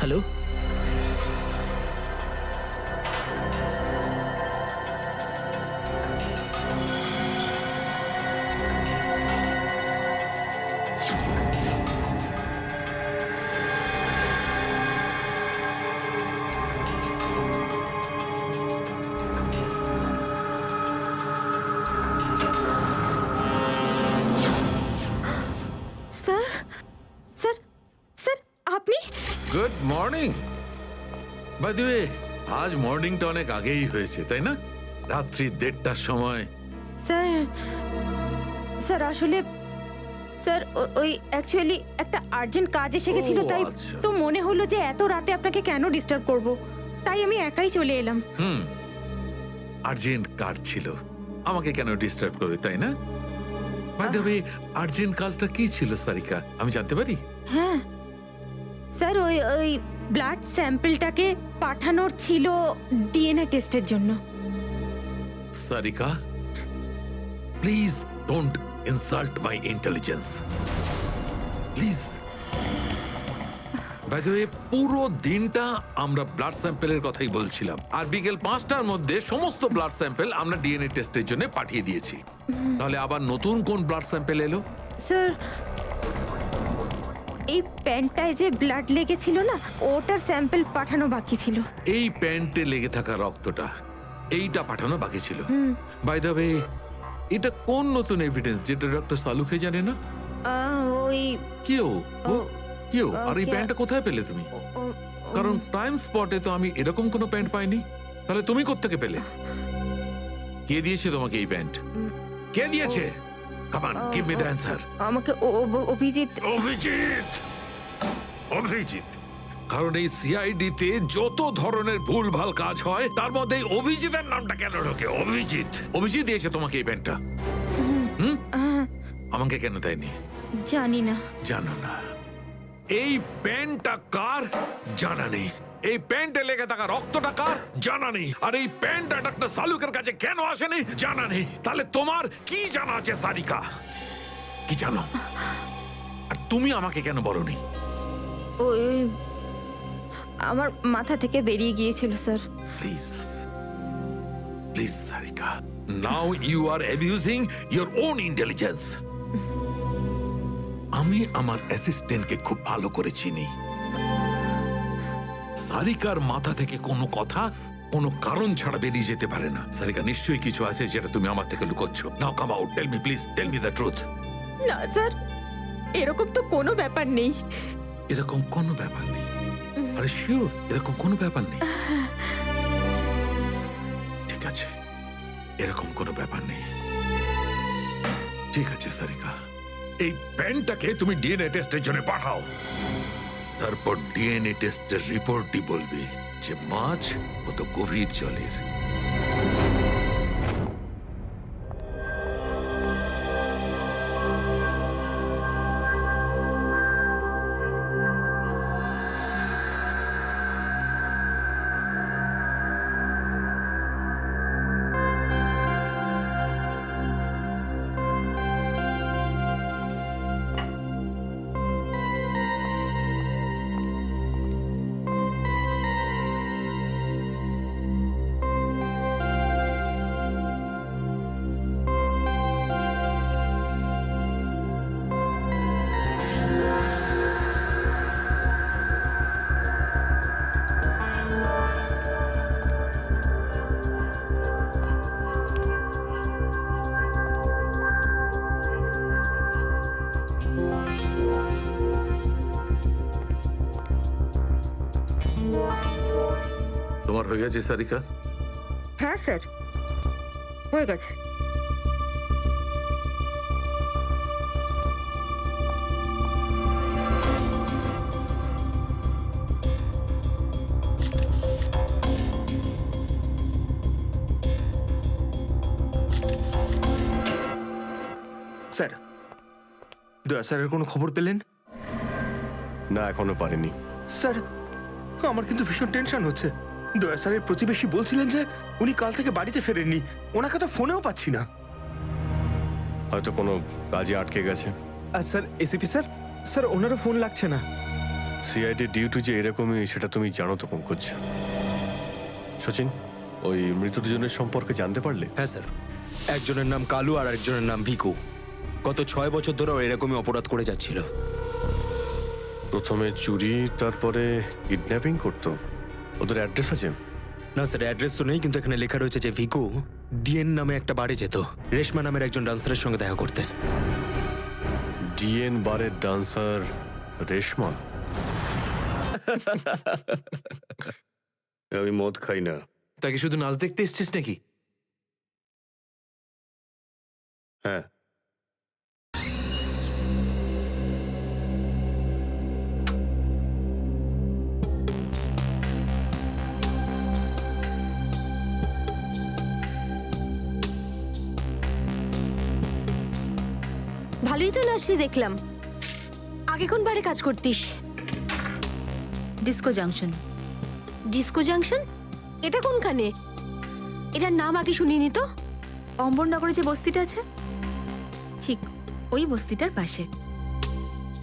Hello. Sir sir sir আপনি good morning. By the way, আজ মর্নিংটা অনেক আগেই হয়েছে তাই না? রাত্রি 1:30টার সময়। স্যার স্যার আসলে স্যার ওই অ্যাকচুয়ালি একটা আর্জেন্ট কাজ এসে গেছিল, ও, তাই আচ্ছা। তো মনে হলো যে এত রাতে আপনাকে কেন ডিস্টার্ব করব, তাই আমি একাই চলে এলাম। আর্জেন্ট কাজ ছিল, আমাকে কেন ডিস্টার্ব করবে তাই না? বাই দ্য ওয়ে, আর্জেন্ট কাজটা কি ছিল সারিকা, আমি জানতে পারি? হ্যাঁ স্যার, ওই ওই ব্লাড স্যাম্পলটাকে পাঠানোর ছিল ডিএনএ টেস্টের জন্য। Sarika, please don't insult my intelligence, please. By the way, পুরো দিনটা আমরা ব্লাড স্যাম্পেলের কথাই বলছিলাম, আর বিকেল 5টার মধ্যে সমস্ত ব্লাড স্যাম্পেল আমরা ডিএনএ টেস্টের জন্য পাঠিয়ে দিয়েছি। তাহলে আবার নতুন কোন ব্লাড স্যাম্পেল এলো? স্যার এই প্যান্টটায় যে ব্লাড লেগেছিল না, ওটার স্যাম্পল পাঠানো বাকি ছিল। এই প্যান্টে লেগে থাকা রক্তটা, এইটা পাঠানো বাকি ছিল। বাই দ্য ওয়ে, এটা কোন নতুন এভিডেন্স যেটা ডক্টর সালুকে জানে না? ওই কেউ ও- কেউ আর এই ওকে। প্যান্টটা কোথায় পেলে তুমি? ও- ও- কারণ টাইম স্পটে তো আমি এরকম কোনো প্যান্ট পাইনি। তাহলে তুমি কোত্থেকে পেলে? কে দিয়েছে তোমাকে এই প্যান্ট? কে দিয়েছে? Come on, give me the answer. আমাকে অভিজিৎ। অভিজিৎ, অভিজিৎ। কারণ এই সিআইডি তে যত ধরনের ভুলভাল কাজ হয় তার মধ্যে এই অভিজিতের নামটা কেন ঢোকে? অভিজিৎ, অভিজিৎ দিয়েছে তোমাকে এই প্যান্টটা। আমাকে কেন দেয়নি? জানি না। জানো না? এই প্যান্টটা কার? জানা নেই। এই প্যান্টে লেগে থাকা রক্তটা কার? জানা নেই। আর এই প্যান্টটা ডাক্তার সালুকের কাছে কেন আসেনি? জানা নেই। তাহলে তোমার কি জানা আছে সারিকা? কি জানো? আর তুমি আমাকে কেন বলনি? ওই আমার মাথা থেকে বেরিয়ে গিয়েছিল sir. Please, please Sarika, now you are abusing your own intelligence. আমি আমার অ্যাসিস্ট্যান্টকে খুব ভালো করে চিনি। সারিকার মাথা থেকে কোনো কথা কোনো কারণ ছাড়া বেরিয়ে যেতে পারে না। সারিকা, নিশ্চয়ই কিছু আছে যেটা তুমি আমার থেকে লুকোচ্ছ। Now come out, tell me please, tell me the truth. না স্যার, এরকম তো কোনো ব্যাপার নেই। এরকম কোনো ব্যাপার নেই? আরে শিওর, এরকম কোনো ব্যাপার নেই? ঠিক আছে, এরকম কোনো ব্যাপার নেই। ঠিক আছে সারিকা, এই প্যান্টটাকে তুমি ডিএনএ টেস্টের জন্য পাঠাও। তারপর ডিএনএ টেস্টের রিপোর্টই বলবে যে মাছ কত গভীর জলের। তোমার হয়ে গেছে সারিকা? হ্যাঁ স্যার, হয়ে গেছে। স্যার, দয়া স্যারের কোনো খবর পেলেন? না, এখনো পারেনি। স্যার, আমার কিন্তু ভীষণ টেনশন হচ্ছে। দয়া স্যারের প্রতিবেশী বলছিলেন যে উনি কাল থেকে বাড়িতে ফেরেননি। ওনাকে তো ফোনেও পাচ্ছি না। হয়তো কোনো কাজে আটকে গেছে। আর স্যার, এসিপি স্যার, স্যার ওনারও ফোন লাগছে না। সিআইডি ডিউটি যে এরকমই সেটা তুমি জানো তো পঙ্কজ। সচিন, ওই মৃত দুজনের সম্পর্কে জানতে পারলে? হ্যাঁ স্যার, একজনের নাম কালু আর একজনের নাম ভিকু। গত 6 বছর ধরে ও এরকমই অপরাধ করে যাচ্ছিল। প্রথমে চুরি, তারপরে কিডন্যাপিং করতো। ওদের অ্যাড্রেস আছে? না স্যার, অ্যাড্রেস তো নেই, কিন্তু এখানে লেখা রয়েছে যে ভিকু ডিএন নামে একটা বারে যেত, রেশমা নামের একজন ডান্সারের সঙ্গে দেখা করতে। ডিএন বারের ডান্সার রেশমা? আমি মদ খাই না। তাকে শুধু নাচ দেখতে এসছিস নাকি? হ্যাঁ। ভালোই তো নাচলি দেখলাম। আগে কোন বারে কাজ করতিস? Disco junction. Disco junction? এটা কোনখানে? এটার নাম আগে শুনিনি তো। অম্বরনগরে যে বস্তিটা আছে, ঠিক ওই বস্তিটার পাশে।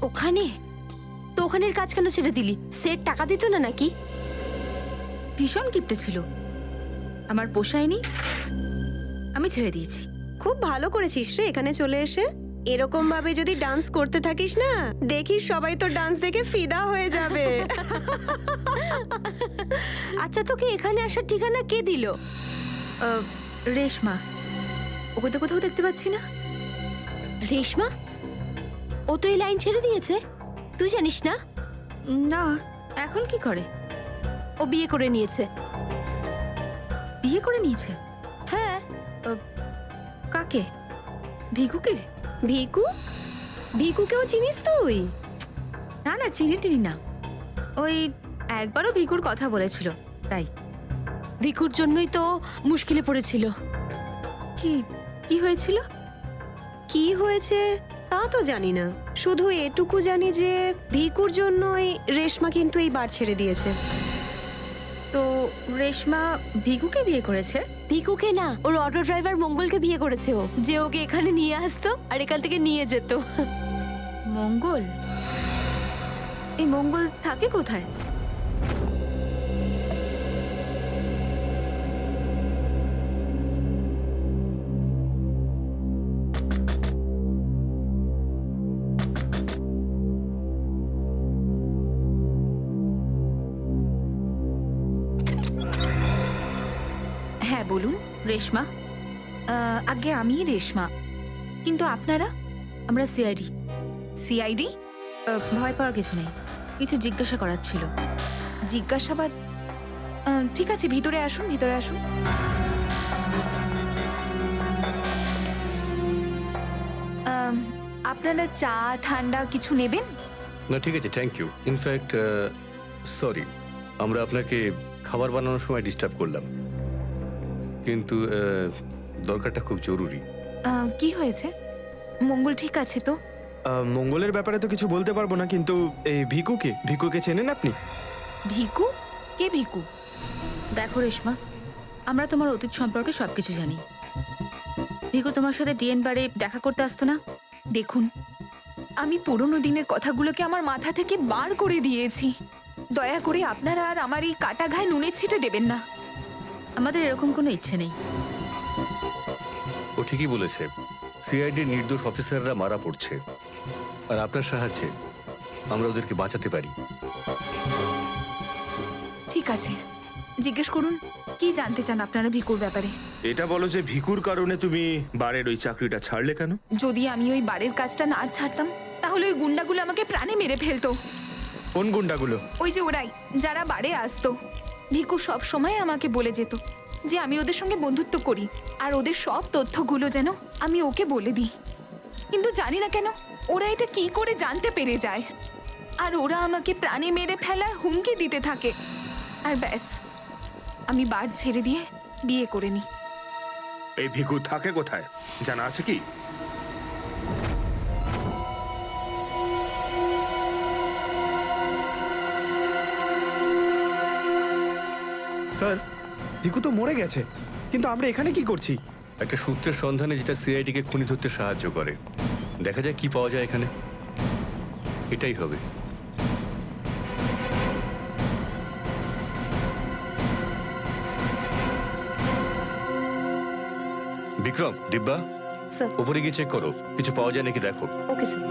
ওখানে? তো ওখানের কাজ কেন ছেড়ে দিলি? সেট টাকা দিত না নাকি? ভীষণ কিপটে ছিল, আমার পোষায়নি, আমি ছেড়ে দিয়েছি। খুব ভালো করেছিস রে এখানে চলে এসে। এরকম ভাবে যদি ডান্স করতে থাকিস না, দেখিস সবাই তো ডান্স দেখে ফিদা হয়ে যাবে। আচ্ছা, তোকে এখানে আসার ঠিকানা কে দিল? রেশমা, ওকে তো কোথাও দেখতে পাচ্ছি না। রেশমা? ও তো এই লাইন ছেড়ে দিয়েছে, তুই জানিস না? না, এখন কি করে? ও বিয়ে করে নিয়েছে। বিয়ে করে নিয়েছে? হ্যাঁ। কাকে? ভিকুকে? ভিকু? ভিকুকেও চিনিস তুই? না না, চিনি টিনি না। ওই একবারও ভিকুর কথা বলেছিল, তাই। ভিকুর জন্যই তো মুশকিলে পড়েছিল। কি কি হয়েছিল? কি হয়েছে তা তো জানি না, শুধু এটুকু জানি যে ভিকুর জন্যই রেশমা কিন্তু এই বার ছেড়ে দিয়েছে। তো রেশমা ভিকুকে বিয়ে করেছে? ভিকুকে না, ওর অটো ড্রাইভার মঙ্গলকে বিয়ে করেছে ও, যে ওকে এখানে নিয়ে আসতো আর এখান থেকে নিয়ে যেত। মঙ্গল? এই মঙ্গল থাকে কোথায়? হ্যাঁ বলুন। রেশমা? আগে আমি রেশমা, কিন্তু আপনারা? আমরা সিআইডি। সিআইডি? ভয় পাওয়ার কিছু নেই, কিছু জিজ্ঞাসা করার ছিল। জিজ্ঞাসাবাদ? ঠিক আছে, ভিতরে আসুন, ভিতরে আসুন। আপনারা চা ঠান্ডা কিছু নেবেন? না ঠিক আছে, থ্যাংক ইউ। ইনফ্যাক্ট সরি, আমরা আপনাকে খাবার বানানোর সময় ডিস্টার্ব করলাম, কিন্তু দরকারটা খুব জরুরি। কি হয়েছে? মঙ্গল ঠিক আছে তো? মঙ্গলের ব্যাপারে তো কিছু বলতে পারবো না, কিন্তু এই ভিকুকে চেনেন আপনি? ভিকু? কে ভিকু? দেখো রেশমা, আমরা তোমার অতীত সম্পর্কে সবকিছু জানি। ভিকু তোমার সাথে ডিএন বারে দেখা করতে আসতো না? দেখুন, আমি পুরনো দিনের কথাগুলোকে আমার মাথা থেকে বার করে দিয়েছি। দয়া করে আপনারা আর আমার এই কাটা ঘায়ে নুনের ছিটে দেবেন না। আমাদের এরকম কোনো ইচ্ছে নেই। ও ঠিকই বলেছে, সিআইডির নির্দোষ অফিসাররা মারা পড়ছে, আর আপনার সাহায্যে আমরা ওদেরকে বাঁচাতে পারি। ঠিক আছে, জিজ্ঞেস করুন, কি জানতে চান আপনারা ভিকুর ব্যাপারে? এটা বলো যে ভিকুর কারণে তুমি বারের ওই চাকরিটা ছাড়লে কেন? যদি আমি ওই বারের কাজটা না ছাড়তাম, তাহলে ওই গুন্ডাগুলো আমাকে প্রাণে মেরে ফেলতো। কোন গুন্ডাগুলো? ওই যে ওরাই, যারা বারে আসতো। ভিকু সব সময় আমাকে বলে যেত যে আমি ওদের সঙ্গে বন্ধুত্ব করি, আর ওদের সব তথ্যগুলো যেন আমি ওকে বলে দিই। কিন্তু জানি না কেন ওরা এটা কি করে জানতে পেরে যায়, আর ওরা আমাকে প্রাণে মেরে ফেলার হুমকি দিতে থাকে। আর ব্যাস, আমি বার ছেড়ে দিয়ে বিয়ে করে নিই। এই ভিকু থাকে কোথায় জানা আছে কি? স্যার, ভিকু তো মরে গেছে, কিন্তু আমরা এখানে কি করছি? একটা সূত্রের সন্ধানে যেটা সিআইডিকে খুনি ধরতে সাহায্য করে। দেখা যায় কি পাওয়া যায় এখানে, এটাই হবে। বিক্রম, দিব্যা, স্যার। উপরে গিয়ে চেক করো, কিছু পাওয়া যায় নাকি দেখো। Okay sir.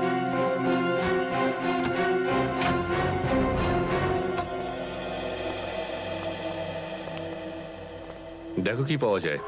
দেখো কি পাওয়া যায়।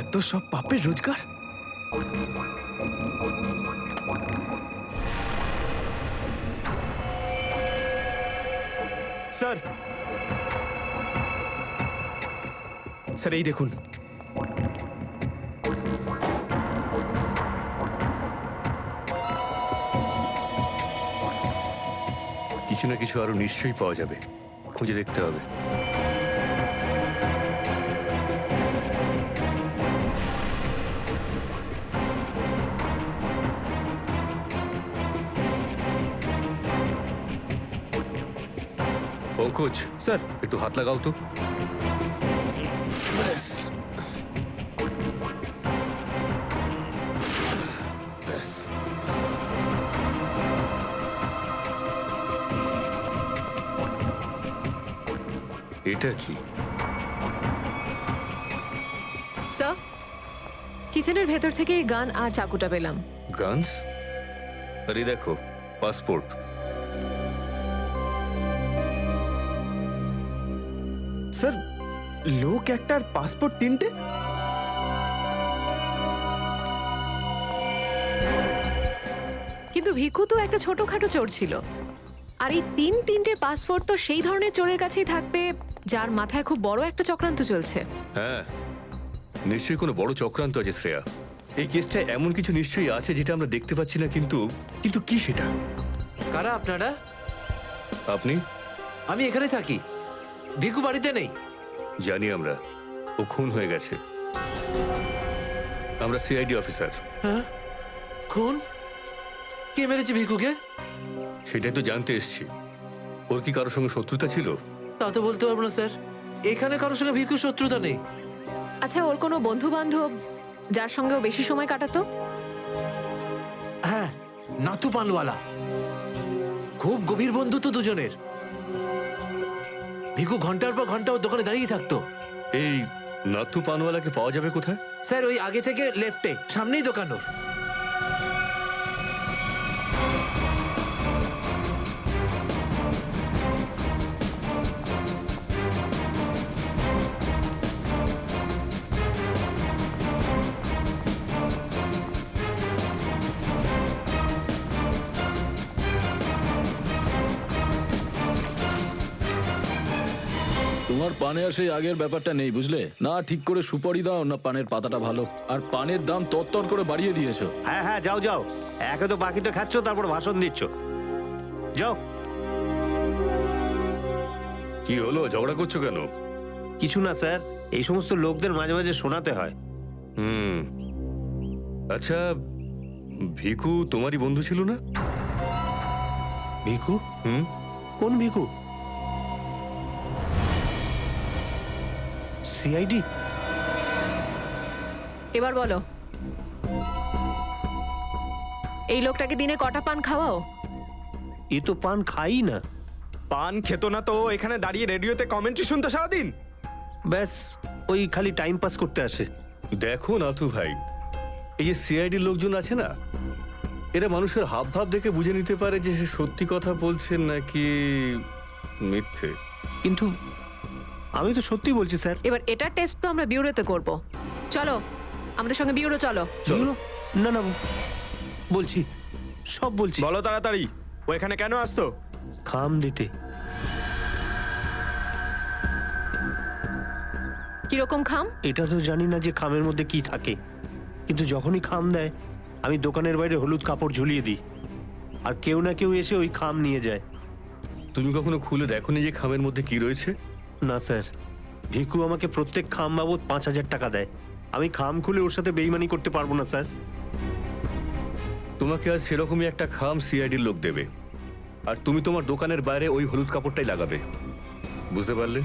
এত সব পাপের রোজগার। স্যার, স্যার এই দেখুন। কিছু না কিছু আরো নিশ্চয়ই পাওয়া যাবে, খুঁজে দেখতে হবে। পঙ্কজ, স্যার, একটু হাত লাগাও তো। এটা কি? স্যার, কিচেনের ভেতর থেকে এই গান আর চাকুটা পেলাম। গানস? আরে দেখো, পাসপোর্ট। স্যার, লোক একটার পাসপোর্ট তিনটে? কিন্তু ভিকু তো একটা ছোটখাটো চোর ছিল, আর এই তিনটে পাসপোর্ট তো সেই ধরনের চোরের কাছেই থাকবে যার মাথায় খুব বড় একটা চক্রান্ত চলছে। হ্যাঁ, নিশ্চয়ই কোনো বড় চক্রান্ত আছে শ্রেয়া। এই কেসটা এমন কিছু নিশ্চয়ই আছে যেটা আমরা দেখতে পাচ্ছি না, কিন্তু কিন্তু কি সেটা? কারা আপনারা? আপনি? আমি এখানে থাকি, ভিকু বাড়িতে নেই। জানি আমরা, ও খুন হয়ে গেছে। আমরা সিআইডি অফিসার। হ্যাঁ, খুন? কে মেরেছে ভিকুকে? সেটাই তো জানতে এসেছি। ওর কি কারোর সঙ্গে শত্রুতা ছিল? তা তো বলতে পারবো না স্যার, এখানে কারোর সঙ্গে ভিকুর শত্রুতা নেই। আচ্ছা, ওর কোনো বন্ধু বান্ধব যার সঙ্গে ও বেশি সময় কাটাতো? হ্যাঁ, নাতু পানওয়ালা। খুব গভীর বন্ধুত্ব দুজনের। ভিকু ঘন্টার পর ঘন্টা ওর দোকানে দাঁড়িয়ে থাকতো। এই নাথু পানওয়ালাকে পাওয়া যাবে কোথায়? স্যার, ওই আগে থেকে লেফটে, সামনেই দোকান ওর। তোমার পানে আর সেই আগের ব্যাপারটা নেই, বুঝলে না? ঠিক করে সুপারি দাও না, পানের পাতাটা ভালো। আর পানের দাম তত্তর করে বাড়িয়ে দিয়েছো। হ্যাঁ হ্যাঁ, যাও যাও, একে তো বাকিতে খাচ্ছ, তারপর ভাষণ দিচ্ছ। যাও। কি হলো, ঝগড়া করছো কেন? কিছু না স্যার, এই সমস্ত লোকদের মাঝে মাঝে শোনাতে হয়। হুম, আচ্ছা, ভিকু তোমারই বন্ধু ছিল না? ভিকু? হুম, কোন ভিকু? সিআইডি? এবার বলো, এই লোকটাকে দিনে কটা পান খাওয়াও? এ তো পান খাই না। পান খেত না তো এখানে দাঁড়িয়ে রেডিওতে কমেন্ট্রি শুনতো সারাদিন। ব্যাস, ওই খালি টাইম পাস করতে আসে। দেখো নাথু ভাই, এই যে সিআইডি লোকজন আছে না, এরা মানুষের হাব ভাব দেখে বুঝে নিতে পারে যে সে সত্যি কথা বলছেন নাকি মিথ্যে। কিন্তু আমি তো সত্যি বলছি স্যার। এবার এটার টেস্ট তো আমরা বিউরোতে করব। চলো আমাদের সঙ্গে বিউরো চলো। চলো। না না, বলছি, সব বলছি। বলো তাড়াতাড়ি, ও এখানে কেন আসতো? খাম দিতে। কিরকম খাম? এটা তো জানি না যে খামের মধ্যে কি থাকে, কিন্তু যখনই খাম দেয় আমি দোকানের বাইরে হলুদ কাপড় ঝুলিয়ে দিই, আর কেউ না কেউ এসে ওই খাম নিয়ে যায়। তুমি কখনো খুলে দেখোনি যে খামের মধ্যে কি রয়েছে? না স্যার, ভিকু আমাকে প্রত্যেক খাম বাবদ 5,000 টাকা দেয়। আমি খাম খুলে ওর সাথে বেইমানি করতে পারবো না স্যার। তোমাকে আজ সেরকমই একটা খাম সিআইডির লোক দেবে, আর তুমি তোমার দোকানের বাইরে ওই হলুদ কাপড়টাই লাগাবে। বুঝতে পারলে?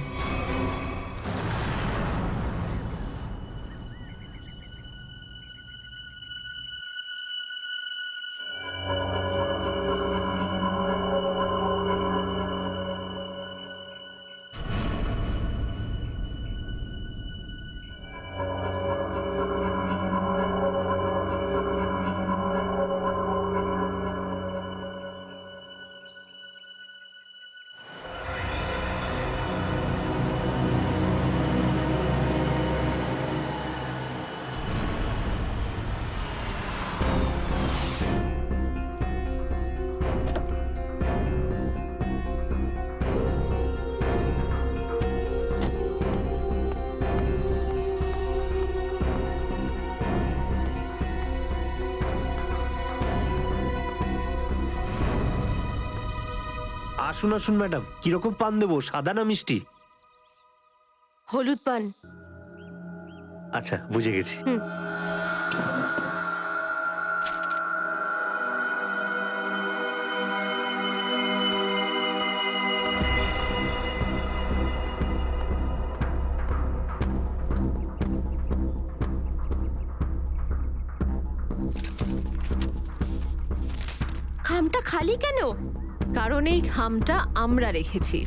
আসুন আসুন ম্যাডাম, কিরকম পান দেবো, সাদা না মিষ্টি? হলুদ পান। আচ্ছা, বুঝে গেছি। খামটা খালি কেন? কারণ এই খামটা আমরা রেখেছি।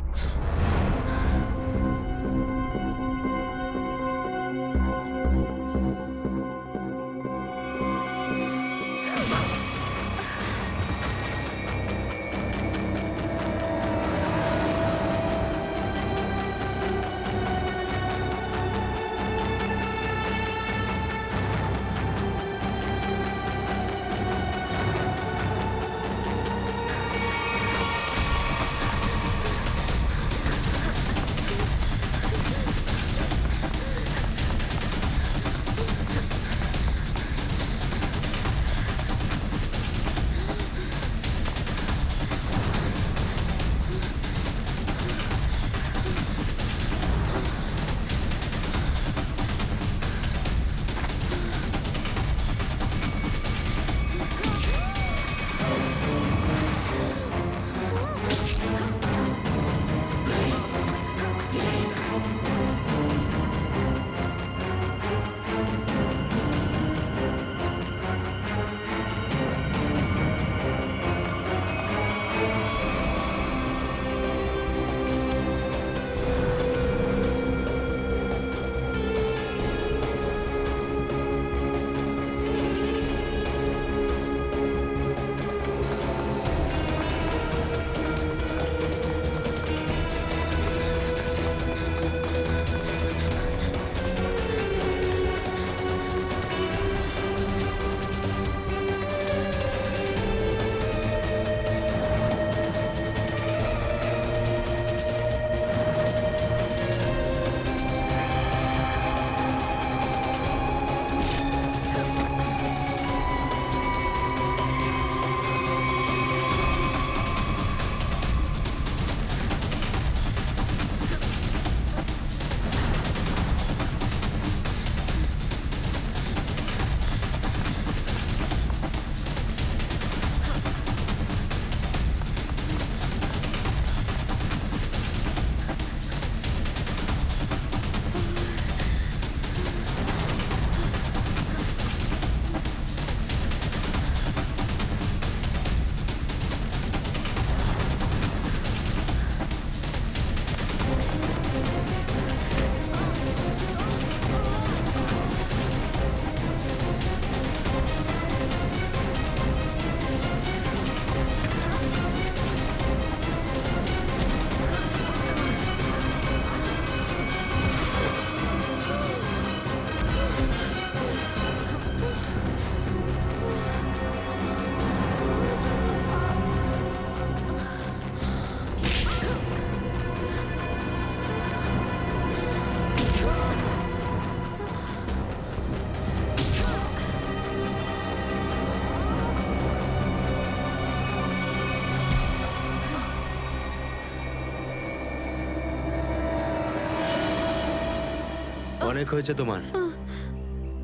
অনেক হয়েছে তোমার,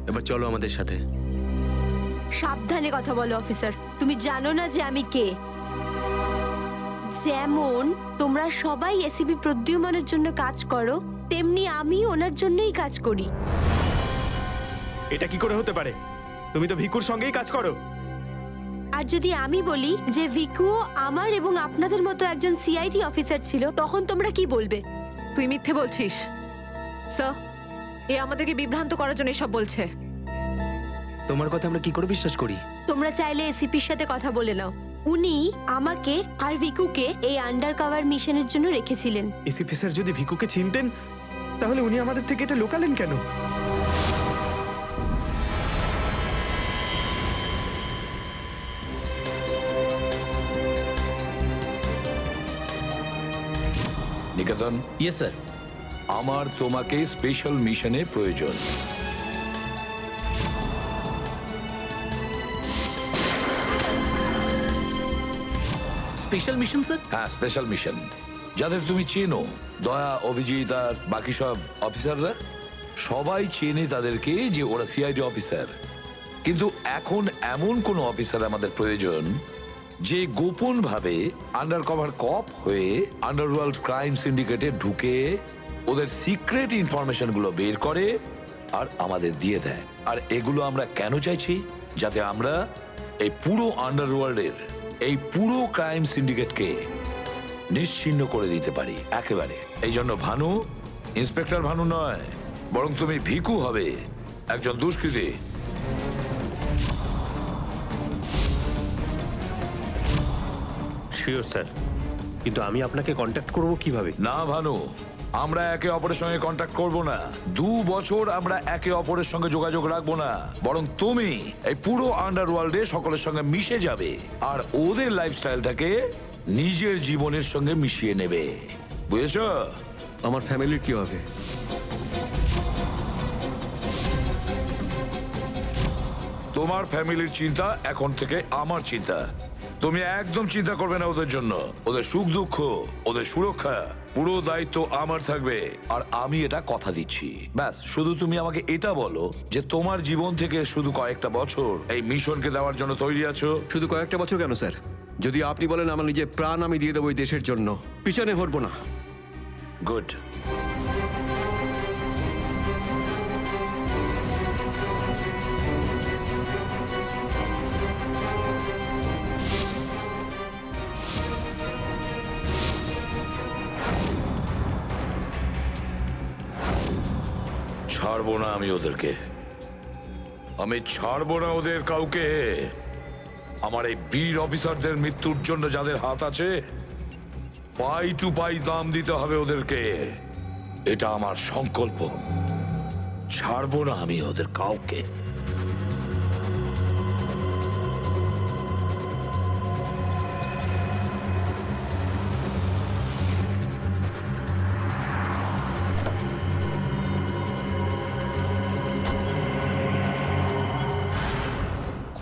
এবার চলো আমাদের সাথে। সাবধানে কথা বলো অফিসার, তুমি জানো না যে আমি কে। যেমন তোমরা সবাই এসিপি প্রদ্যুম্নের জন্য কাজ করো, তেমনি আমি ওনার জন্যই কাজ করি। এটা কি করে হতে পারে? তুমি তো ভিকুর সঙ্গেই কাজ করো। আর যদি আমি বলি যে ভিকুও আমার এবং আপনাদের মতো একজন সিআইডি অফিসার ছিল, তখন তোমরা কি বলবে? তুই মিথ্যে বলছিস স্যার। এ আমাদেরকে বিভ্রান্ত করার জন্য সব বলছে। তোমার কথা আমরা কি করে বিশ্বাস করি? তোমরা চাইলে এসিপির সাথে কথা বলে নাও। উনি আমাকে আর ভিকুকে এই আন্ডার কভার মিশনের জন্য রেখেছিলেন। এসিপি স্যার যদি ভিকুকে চিনতেন তাহলে উনি আমাদের থেকে এটা লোকালেন কেন? নিকেতন, ইয়েস স্যার। আমার তোমাকে স্পেশাল মিশনে প্রয়োজন। Special mission sir? হ্যাঁ, স্পেশাল মিশন। যাদের তুমি চেনো, দয়া, অভিজিৎ আর বাকি সব অফিসাররা সবাই চেনে তাদেরকে যে ওরা সিআইডি অফিসার। কিন্তু এখন এমন কোন অফিসার আমাদের প্রয়োজন যে গোপন ভাবে আন্ডার কভার কপ হয়ে আন্ডারওয়ার্ল্ড ক্রাইম সিন্ডিকেটে ঢুকে ওদের সিক্রেট ইনফরমেশন গুলো বের করে আর আমাদের দিয়ে দেয়। আর এগুলো আমরা কেন চাইছি? যাতে আমরা এই পুরো আন্ডারওয়ার্ল্ডের এই পুরো ক্রাইম সিন্ডিকেটকে নিশ্চিহ্ন করে দিতে পারি একেবারে। এই জন্য ভানু ইন্সপেক্টর ভানু নয়, বরং তুমি ভিকু হবে, একজন দুষ্কৃতী। শিওর স্যার, কিন্তু আমি আপনাকে কন্ট্যাক্ট করব কিভাবে? না ভানু, আমরা একে অপরের সঙ্গে কন্ট্যাক্ট করব না। 2 বছর আমরা একে অপরের সঙ্গে যোগাযোগ রাখবো না, বরং তুমি এই পুরো আন্ডারওয়ার্ল্ডে সকলের সঙ্গে মিশে যাবে আর ওদের লাইফস্টাইলটাকে নিজের জীবনের সঙ্গে মিশিয়ে নেবে। বুঝেছো? আমার ফ্যামিলির কি হবে? তোমার ফ্যামিলির চিন্তা এখন থেকে আমার চিন্তা। তুমি একদম চিন্তা করবে না ওদের জন্য। ওদের সুখ দুঃখ, ওদের সুরক্ষা, পুরো দায়িত্ব আমার থাকবে। আর আমি এটা কথা দিচ্ছি। ব্যাস, শুধু তুমি আমাকে এটা বলো যে তোমার জীবন থেকে শুধু কয়েকটা বছর এই মিশনকে দেওয়ার জন্য তৈরি আছো। শুধু কয়েকটা বছর কেন স্যার? যদি আপনি বলেন আমার নিজের প্রাণ আমি দিয়ে দেবো এই দেশের জন্য, পিছনে হটবো না। গুড। ছাড়বো না আমি ওদেরকে, আমি ছাড়বো না ওদের কাউকে। আমার এই বীর অফিসারদের মৃত্যুর জন্য যাদের হাত আছে, পাই টু পাই দাম দিতে হবে ওদেরকে। এটা আমার সংকল্প। ছাড়বো না আমি ওদের কাউকে।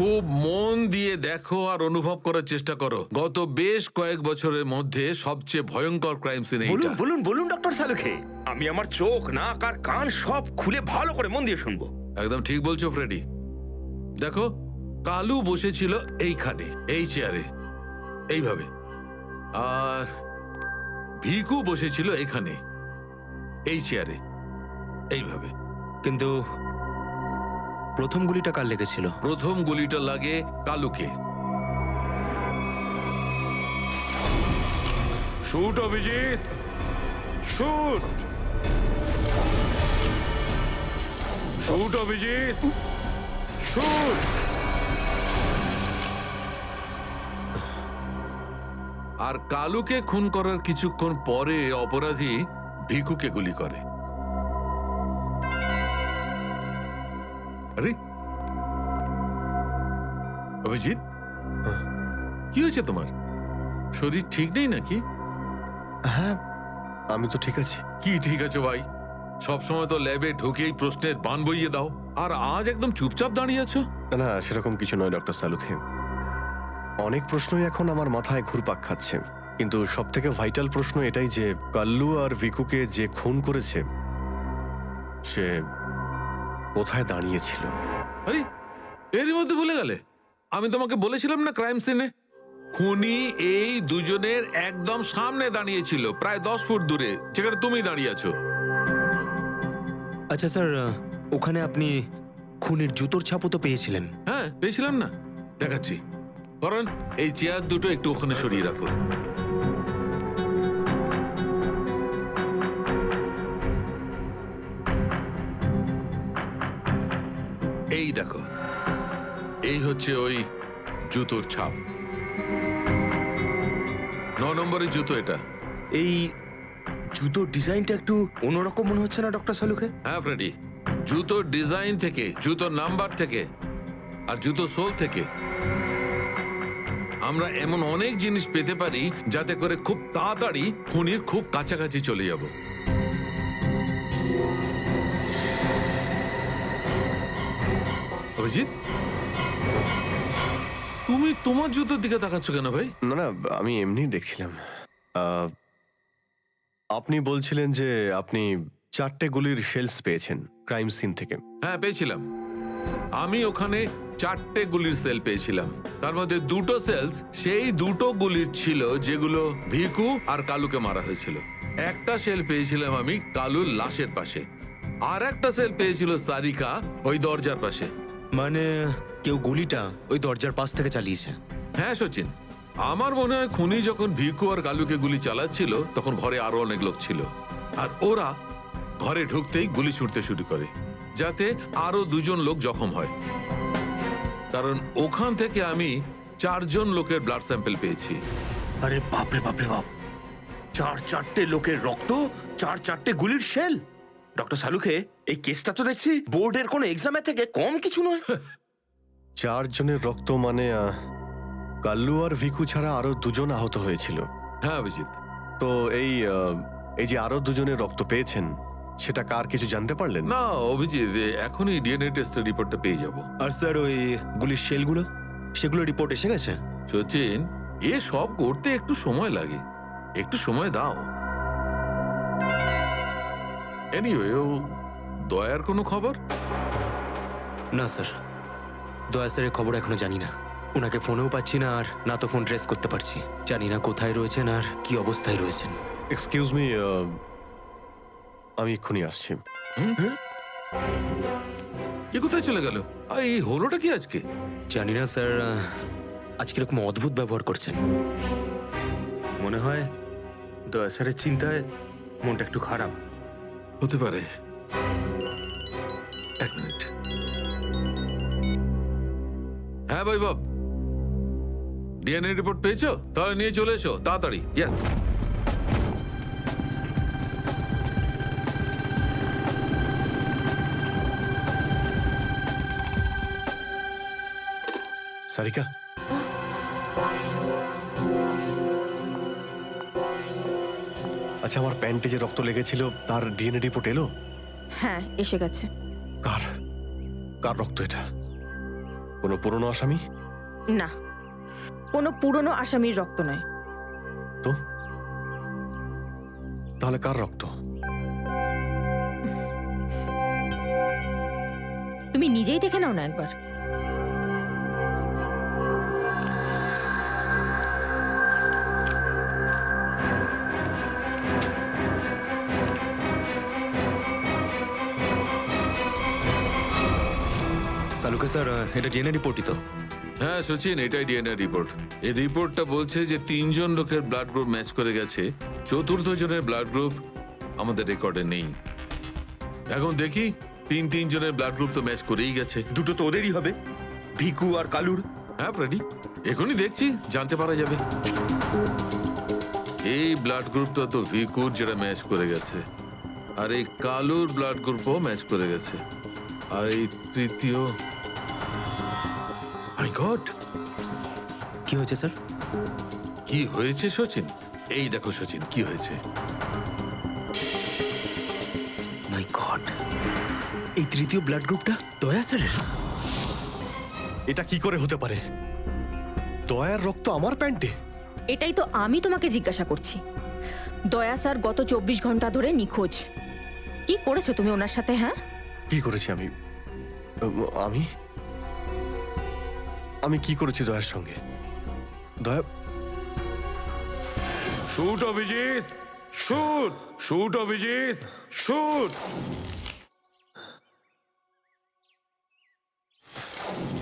খুব মন দিয়ে দেখো আর অনুভব করার চেষ্টা করো। গত বেশ কয়েক বছরের মধ্যে সবচেয়ে ভয়ঙ্কর ক্রাইম সিন বলুন এইটা। বলুন বলুন ডক্টর সালুখে, আমি আমার চোখ, নাক আর কান সব খুলে ভালো করে মন দিয়ে শুনবো। একদম ঠিক বলছো ফ্রেডি। দেখো, কালু বসেছিল এইখানে, এই চেয়ারে, এইভাবে। আর ভিকু বসেছিল এখানে, এই চেয়ারে, এইভাবে। কিন্তু প্রথম গুলিটা কার লেগেছিল? প্রথম গুলিটা লাগে কালুকে। Shoot Abhijit, shoot. Shoot Abhijit, shoot. আর কালুকে খুন করার কিছুক্ষণ পরে অপরাধী ভিকুকে গুলি করে। আরে অভিজিৎ, কি হয়েছে তোমার? শরীর ঠিক নেই নাকি? হ্যাঁ, আমি তো ঠিক আছি। কি ঠিক আছে ভাই? সবসময় তো ল্যাবে ঢুকেই প্রশ্নের বান বইয়ে দাও, আর আজ একদম চুপচাপ দাঁড়িয়ে আছো। না, সেরকম কিছু নয় ডক্টর সালুখে। অনেক প্রশ্নই এখন আমার মাথায় ঘুরপাক খাচ্ছে, কিন্তু সব থেকে ভাইটাল প্রশ্ন এটাই যে কাল্লু আর ভিকুকে যে খুন করেছে সে কোথায় দাঁড়িয়েছিল? আরে এরই মধ্যে ভুলে গেলে? আমি তোমাকে বলেছিলাম না ক্রাইম সিনে খুনি এই দুজনের একদম সামনে দাঁড়িয়েছিল, প্রায় 10 ফুট দূরে, যেখানে তুমি দাঁড়িয়ে আছো। আচ্ছা স্যার, ওখানে আপনি খুনের জুতোর ছাপও তো পেয়েছিলেন। হ্যাঁ পেয়েছিলাম না, দেখাচ্ছি। কারণ এই চেয়ার দুটো একটু ওখানে সরিয়ে রাখো। এই দেখো, এই হচ্ছে ওই জুতোর ছাপ। 9 নম্বরের জুতো এটা। এই জুতোর ডিজাইনটা একটু অন্যরকম মনে হচ্ছে না ডক্টর সালুকে? হ্যাঁ ফ্রেডি, জুতোর ডিজাইন থেকে, জুতোর নাম্বার থেকে আর জুতো সোল থেকে আমরা এমন অনেক জিনিস পেতে পারি যাতে করে খুব তাড়াতাড়ি খুনির খুব কাছাকাছি চলে যাব। অভিজিৎ, তুমি তোমার জুতোর দিকে তাকাচ্ছ কেন ভাই? না না, আমি এমনি দেখছিলাম। আপনি বলছিলেন যে আপনি 4টে গুলির শেলস পেয়েছেন ক্রাইম সিন থেকে। হ্যাঁ পেয়েছিলাম। আমি ওখানে 4টে গুলির সেল পেয়েছিলাম। তার মধ্যে 2টো সেলস সেই 2টো গুলির ছিল যেগুলো ভিকু আর কালুকে মারা হয়েছিল। একটা সেল পেয়েছিলাম আমি কালুর লাশের পাশে, আর একটা সেল পেয়েছিল সারিকা ওই দরজার পাশে। মানে কেউ গুলিটা ওই দরজার পাশ থেকে চালিয়েছে? হ্যাঁ সচিন, আমার মনে হয় খুনি যখন ভিকু আর কালুকে গুলি চালাচ্ছিল তখন ঘরে আরো অনেক লোক ছিল, আর ওরা ঘরে ঢুকতেই গুলি ছুটতে শুরু করে যাতে আরো 2জন লোক জখম হয়। কারণ ওখান থেকে আমি 4জন লোকের ব্লাড স্যাম্পল পেয়েছি। আরে বাপরে বাপরে বাপ, 4টে লোকের রক্ত, 4টে গুলির শেল! ডক্টর সালুকে, এই কেসটা তো দেখছি বোর্ডের কোনো এক্সামের থেকে কম কিছু নয়। 4 জনের রক্ত মানে কাল্লু আর ভিকু ছাড়া আরো 2জন আহত হয়েছিল। হ্যাঁ অভিজিৎ। তো এই যে আরো 2জনের রক্ত পেয়েছেন সেটা কার কিছু জানতে পারলেন? না অভিজিৎ, এখনই ডিএনএ টেস্টের রিপোর্টটা পেয়ে যাব। আর স্যার ওই গুলির শেলগুলো, সেগুলো রিপোর্ট এসে গেছে? সচিন, এ সব করতে একটু সময় লাগে, একটু সময় দাও। এনিওয়ে, ও দয়ার কোনো খবর? না স্যার, দয়া স্যারের খবর এখনো জানি না। ওনাকে ফোনেও পাচ্ছি না, আর না তো ফোন ট্রেস করতে পারছি। জানি না কোথায় রয়েছেন আর কি অবস্থায় রয়েছেন। এক্সকিউজ মি, আমি এক্ষুনি আসছি। এ কোথায় চলে গেল? আর এই হলোটা কি আজকে? জানি না স্যার, আজকে এরকম অদ্ভুত ব্যবহার করছেন। মনে হয় দয়া স্যারের চিন্তায় মনটা একটু খারাপ। হতে পারে। 1 মিনিট। হ্যাঁ বৈভব, ডিএনএ রিপোর্ট পেয়েছো? তাহলে নিয়ে চলে এসো তাড়াতাড়ি। ইয়েস। সারিকা, আচ্ছা আমার প্যান্টে যে রক্ত লেগেছিল তার ডিএনএ রিপোর্ট এলো? হ্যাঁ এসে গেছে। কার কার রক্ত এটা? কোনো পুরনো আসামি? না, কোনো পুরনো আসামির রক্ত নয়। তো তাহলে কার রক্ত? তুমি নিজেই দেখে নাও না একবার। সালুকে স্যার, এটা ডিএনএ রিপোর্টই তো? হ্যাঁ সচিন, এটাই ডিএনএ রিপোর্ট। এই রিপোর্টটা বলছে যে 3জন লোকের ব্লাড গ্রুপ ম্যাচ করে গেছে, 4র্থ জনের ব্লাড গ্রুপ আমাদের রেকর্ডে নেই। এখন দেখি 3 জনের ব্লাড গ্রুপ তো ম্যাচ করেই গেছে। 2টো তো ওদেরই হবে, ভিকু আর কালুর। হ্যাঁ ফ্রেডি, এখনই দেখছি, জানতে পারা যাবে। এই ব্লাড গ্রুপটা তো ভিকুর, যেটা ম্যাচ করে গেছে, আর এই কালুর ব্লাড গ্রুপও ম্যাচ করে গেছে, আর এই তৃতীয়। মাই গড, কি হয়েছে স্যার? কি হয়েছে সচিন? এই দেখো সচিন, কি হয়েছে। মাই গড, এই তৃতীয় ব্লাড গ্রুপটা দয়া স্যারের? এটা কি করে হতে পারে? দয়ার রক্ত আমার প্যান্টে? এটাই তো আমি তোমাকে জিজ্ঞাসা করছি। দয়া স্যার গত 24 ঘন্টা ধরে নিখোঁজ। কি করেছো তুমি ওনার সাথে? হ্যাঁ, কি করেছি আমি? আমি আমি কি করেছি দয়ার সঙ্গে? দয়া shoot Abhijit, shoot, shoot Abhijit, shoot,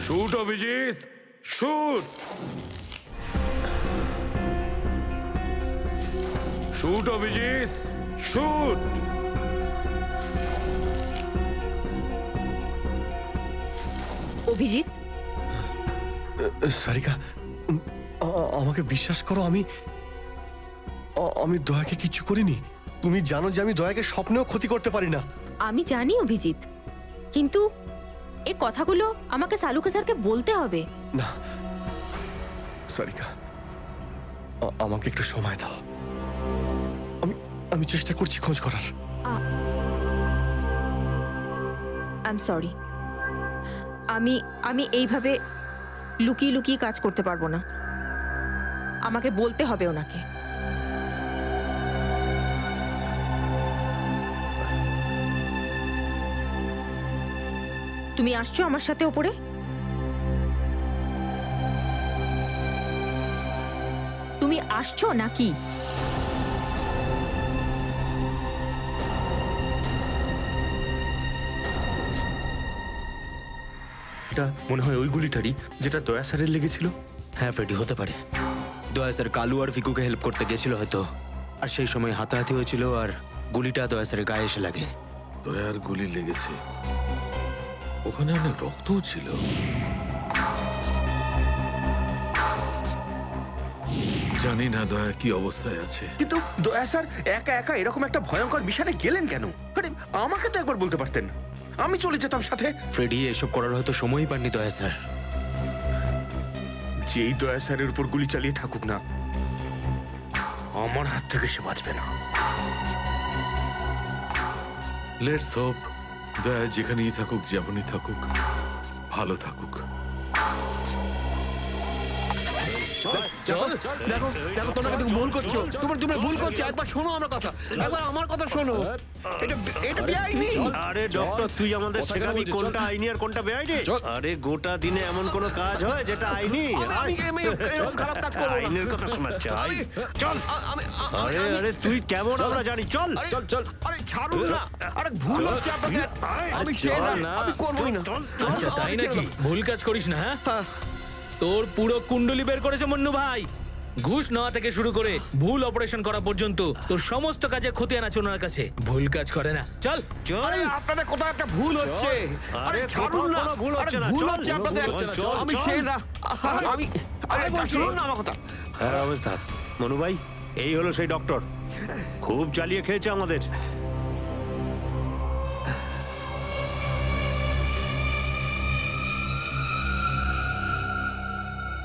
shoot Abhijit, shoot, shoot Abhijit, shoot. Abhijit, Sarika, আমাকে বিশ্বাস করো, আমি দয়াকে কিচ্ছু করিনি। তুমি জানো যে আমি দয়াকে স্বপ্নেও ক্ষতি করতে পারি না। আমি জানি অভিজিৎ, কিন্তু এই কথাগুলো আমাকে সালুকে স্যারকে বলতে হবে। না সারিকা, আমাকে একটু সময় দাও। আমি চেষ্টা করছি খোঁজ করার। আই এম সরি, আমি এইভাবে লুকিয়ে লুকিয়ে কাজ করতে পারবো না। আমাকে বলতে হবে ওনাকে। তুমি আসছো আমার সাথে ওপরে? তুমি আসছো নাকি? এটা মনে হয় ওই গুলিটারই যেটা দয়া স্যারের লেগেছিল। হ্যাঁ ফ্রেডি, হতে পারে। দয়া স্যার কালু আর ভিকুকে হেল্প করতে গেছিল হয়তো, আর সেই সময় হাতাহাতি হয়েছিল আর গুলিটা দয়া স্যারের গায়ে এসে লাগে। দয়ার গুলি লেগেছে, ওখানে অনেক রক্তও ছিল। জানি না দয়া কি অবস্থায় আছে। কিন্তু দয়া স্যার একা একা এরকম একটা ভয়ঙ্কর বিষয়ে গেলেন কেন? আরে আমাকে তো একবার বলতে পারতেন, আমি চলে যেতাম সাথে। ফ্রেডি, এসব করার হয়তো সময়ই পাননি দয়া স্যার। যেই দয়া স্যারের উপর গুলি চালিয়ে থাকুক না, আমার হাত থেকে সে বাঁচবে না। লেটস হোপ দয়া যেখানেই থাকুক, যেমনই থাকুক, ভালো থাকুক। দেখো দেখো, তোমরা কিন্তু ভুল করছো। তোমরা ভুল করছো। একবার শোনো আমার কথা, একবার আমার কথা শোনো। এটা বেআইনি। আরে ডক্টর, তুই আমাদের শেখাবি কোনটা আইনি আর কোনটা বেআইনি? আরে গোটা দিনে এমন কোন কাজ হয় যেটা আইনি? আমি এরকম খারাপ কাজ করব না। আইনের কথা শোনাচ্ছে। চল। আরে আরে তুই কেমন আমরা জানি, চল চল চল। আরে ছাড়ুন না। আরে ভুল হচ্ছে আপনাদের। আমি সেই না, আমি করবই না। আচ্ছা তাই নাকি? ভুল কাজ করিস না। হ্যাঁ, তোর পুরো কুণ্ডলি বের করেছে মন্নু ভাই। ঘুষ নেওয়া থেকে শুরু করে ভুল অপারেশন করা পর্যন্ত তোর সমস্ত কাজের খতিয়ান আছে ওনার কাছে। ভুল কাজ করে না। চল। আরে আপনাদের কোথাও একটা ভুল হচ্ছে। আরে ছাড়ুন না। ভুল হচ্ছে না, ভুল হচ্ছে আপনাদের। আমি সেই না। আমি আরে শুনুন না আমার কথা। হ্যাঁ অবস্থা মনু ভাই, এই হলো সেই ডক্টর, খুব চালিয়ে খেয়েছে আমাদের।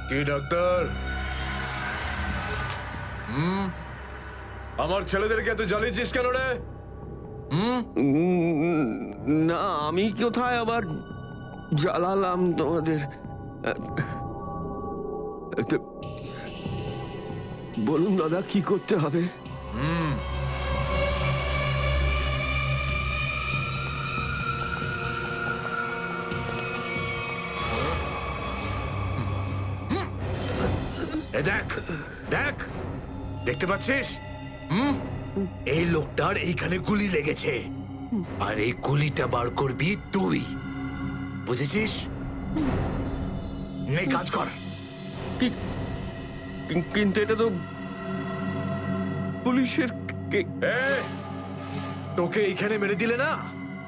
কি ডাক্তার? আমার ছেলেদেরকে এত জ্বালিয়েছিস কেন রে? না, আমি কোথায় আবার জ্বালালাম তোমাদের? বলুন দাদা, কি করতে হবে? দেখ দেখ, দেখতে পাচ্ছিস? এই লোকটার এইখানে গুলি লেগেছে, আর এই গুলিটা বার করবি তুই, বুঝেছিস? নে কাজ কর। কিন্তু এটা তো পুলিশের। তোকে এইখানে মেরে দিলে না,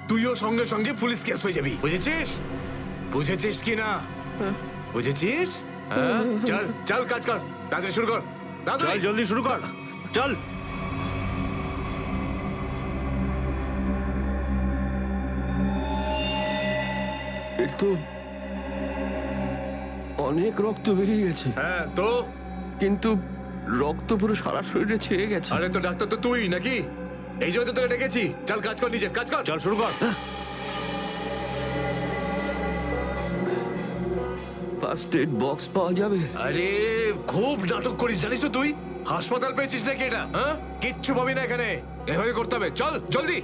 তুইও সঙ্গে সঙ্গে পুলিশ কেস হয়ে যাবি, বুঝেছিস? বুঝেছিস কি না? বুঝেছিস? চল চল, কাজ কর, তাড়াতাড়ি শুরু কর। চল জলদি শুরু কর, চল। তো অনেক রক্ত বেরিয়ে গেছে। হ্যাঁ তো? কিন্তু রক্ত পুরো সারা শরীরে ছেয়ে গেছে। আরে তো ডাক্তার তো তুই নাকি? এই জন্য তো তোকে ডেকেছি। চল কাজ কর, নিজের কাজ কর। চল শুরু কর। ফার্স্ট এড বক্স পাওয়া যাবে? আরে খুব নাটক করিস জানিস তো তুই? হাসপাতাল পেয়েছিস নাকি এটা? হ্যাঁ, কিচ্ছু পাবি না এখানে। এভাবে করতে হবে। চল জলদি।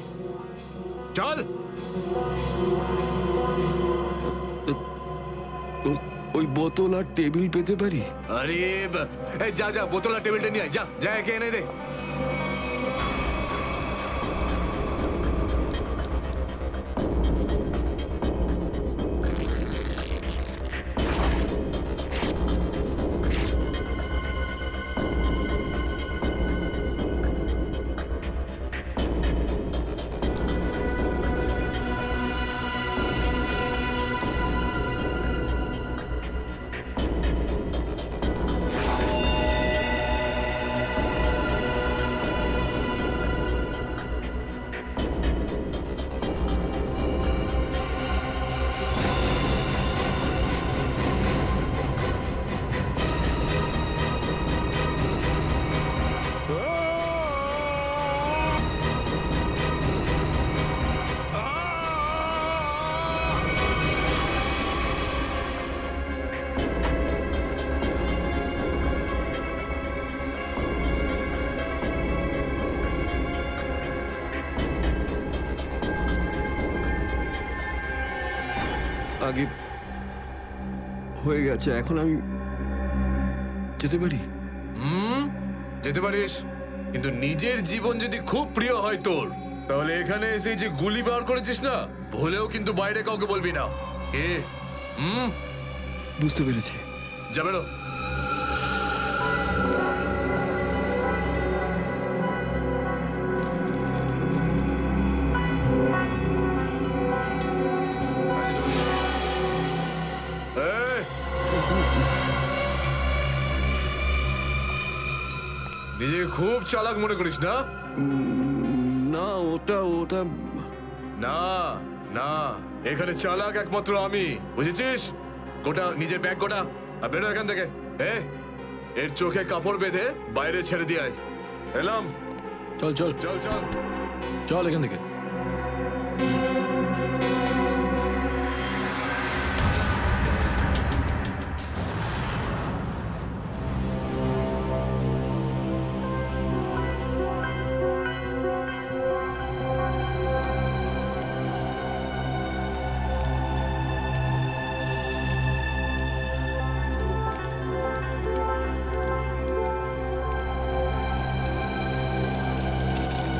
চল। ওই বোতল আর টেবিল পেতে পারি? আরে এই যা যা, বোতল আর টেবিলটা নিয়ে আয়, যা যা, একে এনে দে। আগে হয়ে গেছে, এখন আমি যেতে পারি? যেতে পারিস, কিন্তু নিজের জীবন যদি খুব প্রিয় হয় তোর, তাহলে এখানে এসে যে গুলি বার করেছিস না, ভুলেও কিন্তু বাইরে কাউকে বলবি না। বুঝতে পেরেছি। যাবে না। নিজে খুব চালাক মনে করিস না? না, ওটা না না, এখানে চালাক একমাত্র আমি, বুঝেছিস? গোটা নিজের ব্যাগ গোটা, আর বেরো এখান থেকে। এর চোখে কাপড় বেঁধে বাইরে ছেড়ে দিয়ে আয়। এলাম। চল চল চল চল চল এখান থেকে।